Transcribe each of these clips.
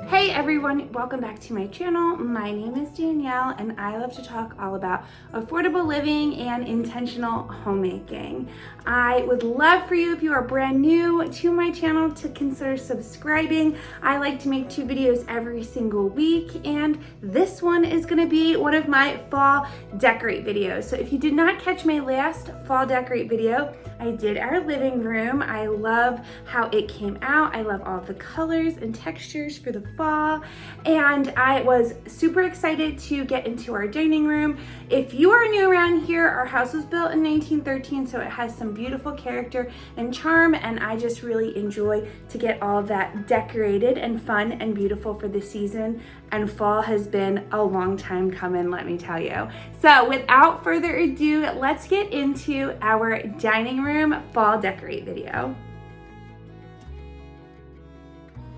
Hey everyone, welcome back to my channel. My name is Danielle and I love to talk all about affordable living and intentional homemaking. I would love for you, if you are brand new to my channel, to consider subscribing. I like to make 2 videos every single week, and this one is gonna be one of my fall decorate videos. So if you did not catch my last fall decorate video, I did our living room. I love how it came out. I love all the colors and textures for the fall, and I was super excited to get into our dining room. If you are new around here, our house was built in 1913, so it has some beautiful character and charm, and I just really enjoy to get all of that decorated and fun and beautiful for the season. And fall has been a long time coming, let me tell you. So without further ado, let's get into our dining room fall decorate video.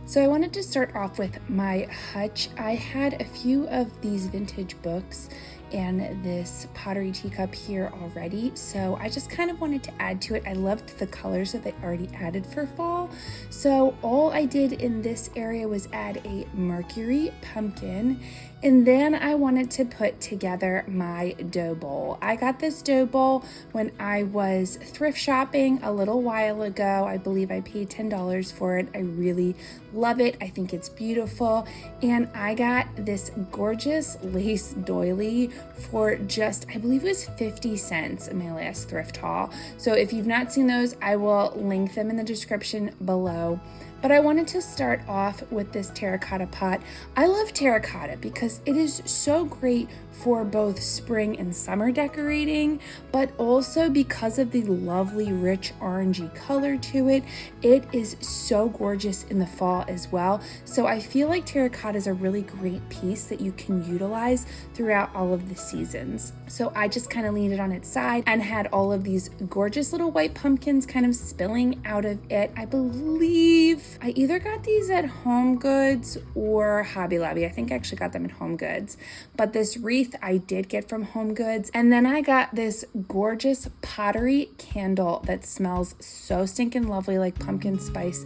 So I wanted to start off with my hutch. I had a few of these vintage books and this pottery teacup here already, so I just kind of wanted to add to it. I loved the colors that they already added for fall, so all I did in this area was add a Mercury pumpkin, and then I wanted to put together my dough bowl. I got this dough bowl when I was thrift shopping a little while ago. I believe I paid $10 for it. I really love it. I think it's beautiful, and I got this gorgeous lace doily for just, I believe it was 50 cents in my last thrift haul. So if you've not seen those, I will link them in the description below. But I wanted to start off with this terracotta pot. I love terracotta because it is so great for both spring and summer decorating, but also because of the lovely rich orangey color to it, it is so gorgeous in the fall as well. So I feel like terracotta is a really great piece that you can utilize throughout all of the seasons. So I just kind of leaned it on its side and had all of these gorgeous little white pumpkins kind of spilling out of it. I believe I either got these at Home Goods or Hobby Lobby. I think I actually got them at Home Goods, but this wreath I did get from Home Goods. And then I got this gorgeous pottery candle that smells so stinking lovely, like pumpkin spice,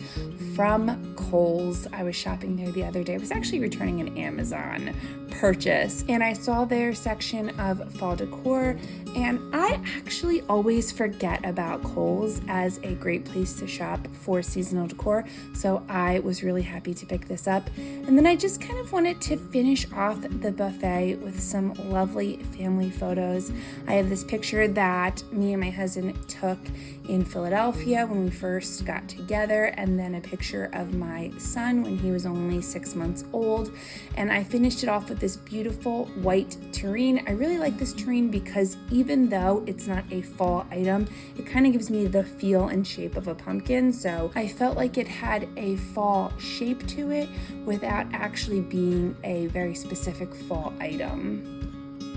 from Kohl's. I was shopping there the other day. I was actually returning an Amazon purchase, and I saw their section of fall decor, and I actually always forget about Kohl's as a great place to shop for seasonal decor, so I was really happy to pick this up. And then I just kind of wanted to finish off the buffet with some lovely family photos. I have this picture that me and my husband took in Philadelphia when we first got together, and then a picture of my son when he was only 6 months old. And I finished it off with this beautiful white tureen. I really like this tureen because even though it's not a fall item, it kind of gives me the feel and shape of a pumpkin. So I felt like it had a fall shape to it without actually being a very specific fall item.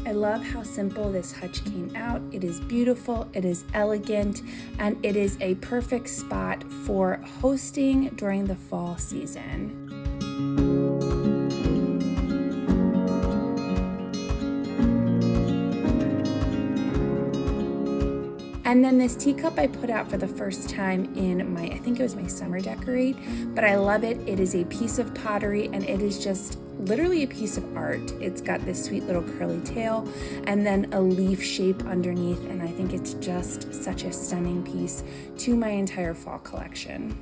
I love how simple this hutch came out. It is beautiful, it is elegant, and it is a perfect spot for hosting during the fall season. And then this teacup I put out for the first time in I think it was my summer decorate, but I love it. It is a piece of pottery, and it is just literally a piece of art. It's got this sweet little curly tail and then a leaf shape underneath, and I think it's just such a stunning piece to my entire fall collection.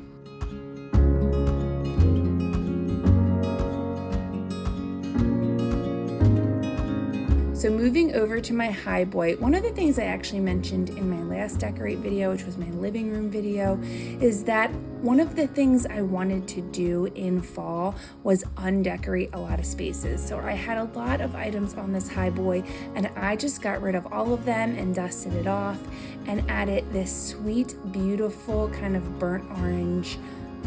So moving over to my highboy, one of the things I actually mentioned in my last decorate video, which was my living room video, is that one of the things I wanted to do in fall was undecorate a lot of spaces. So I had a lot of items on this highboy, and I just got rid of all of them and dusted it off and added this sweet, beautiful kind of burnt orange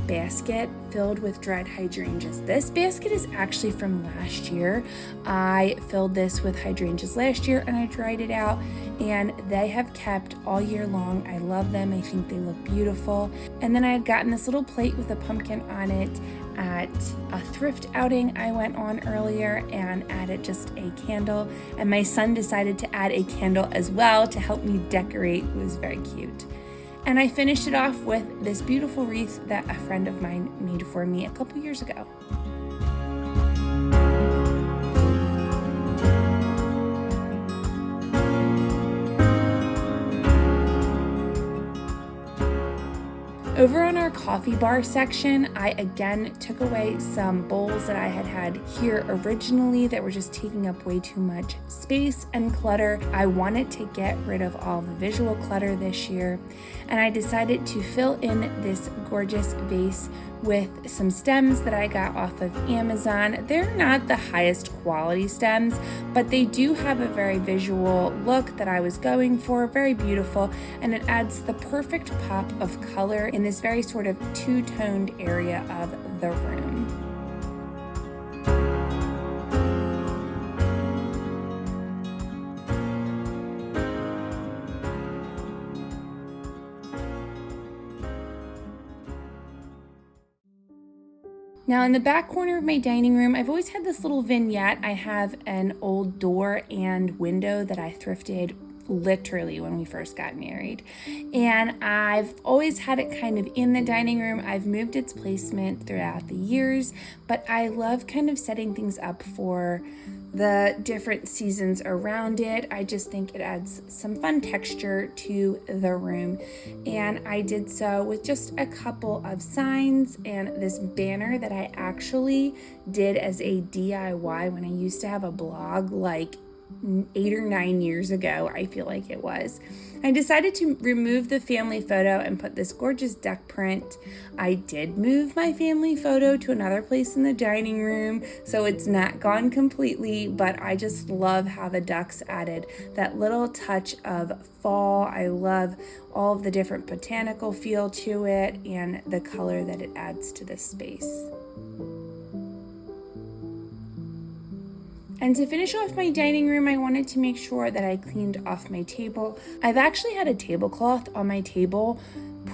basket filled with dried hydrangeas. This basket is actually from last year. I filled this with hydrangeas last year and I dried it out, and they have kept all year long. I love them. I think they look beautiful. And then I had gotten this little plate with a pumpkin on it at a thrift outing I went on earlier, and added just a candle, and my son decided to add a candle as well to help me decorate. It was very cute. And I finished it off with this beautiful wreath that a friend of mine made for me a couple years ago. Over on our coffee bar section, I again took away some bowls that I had here originally that were just taking up way too much space and clutter. I wanted to get rid of all the visual clutter this year, and I decided to fill in this gorgeous vase with some stems that I got off of Amazon. They're not the highest quality stems, but they do have a very visual look that I was going for, very beautiful, and it adds the perfect pop of color in this very sort of two-toned area of the room. Now in the back corner of my dining room, I've always had this little vignette. I have an old door and window that I thrifted literally when we first got married, and I've always had it kind of in the dining room. I've moved its placement throughout the years, but I love kind of setting things up for the different seasons around it. I just think it adds some fun texture to the room, and I did so with just a couple of signs and this banner that I actually did as a DIY when I used to have a blog like 8 or 9 years ago, I feel like it was. I decided to remove the family photo and put this gorgeous duck print. I did move my family photo to another place in the dining room, so it's not gone completely, but I just love how the ducks added that little touch of fall. I love all of the different botanical feel to it and the color that it adds to this space. And to finish off my dining room, I wanted to make sure that I cleaned off my table. I've actually had a tablecloth on my table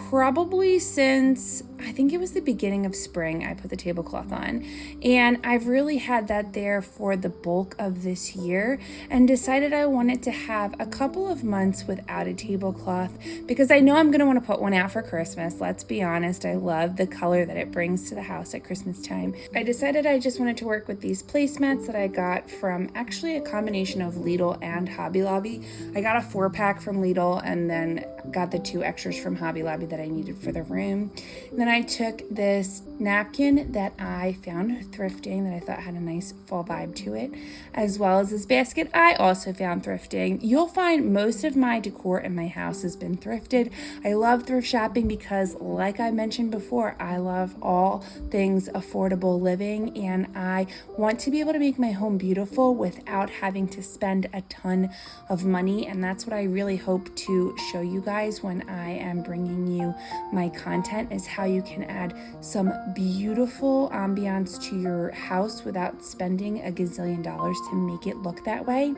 probably since, I think it was the beginning of spring I put the tablecloth on, and I've really had that there for the bulk of this year, and decided I wanted to have a couple of months without a tablecloth because I know I'm going to want to put one out for Christmas. Let's be honest, I love the color that it brings to the house at Christmas time. I decided I just wanted to work with these placemats that I got from actually a combination of Lidl and Hobby Lobby. I got a 4-pack from Lidl and then got the 2 extras from Hobby Lobby that I needed for the room. And then I took this napkin that I found thrifting that I thought had a nice fall vibe to it, as well as this basket I also found thrifting. You'll find most of my decor in my house has been thrifted. I love thrift shopping because, like I mentioned before, I love all things affordable living, and I want to be able to make my home beautiful without having to spend a ton of money, and that's what I really hope to show you guys when I am bringing you my content, is how you can add some beautiful ambiance to your house without spending a gazillion dollars to make it look that way.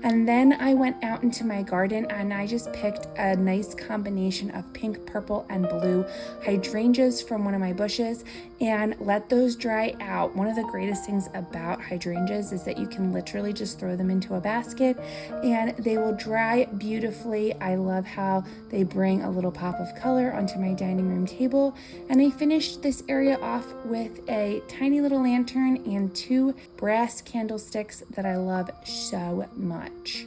And then I went out into my garden and I just picked a nice combination of pink, purple, and blue hydrangeas from one of my bushes and let those dry out. One of the greatest things about hydrangeas is that you can literally just throw them into a basket and they will dry beautifully. I love how they bring a little pop of color onto my dining room table. And I finished this area off with a tiny little lantern and 2 brass candlesticks that I love so much.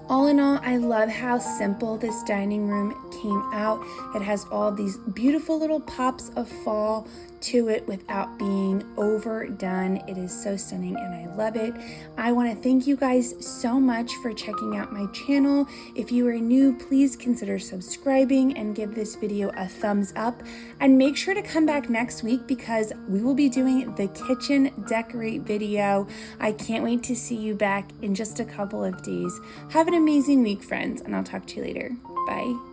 All in all, I love how simple this dining room came out. It has all these beautiful little pops of fall to it without being overdone. It is so stunning and I love it. I want to thank you guys so much for checking out my channel. If you are new, please consider subscribing and give this video a thumbs up, and make sure to come back next week because we will be doing the kitchen decorate video. I can't wait to see you back in just a couple of days. Have an amazing week, friends, and I'll talk to you later. Bye.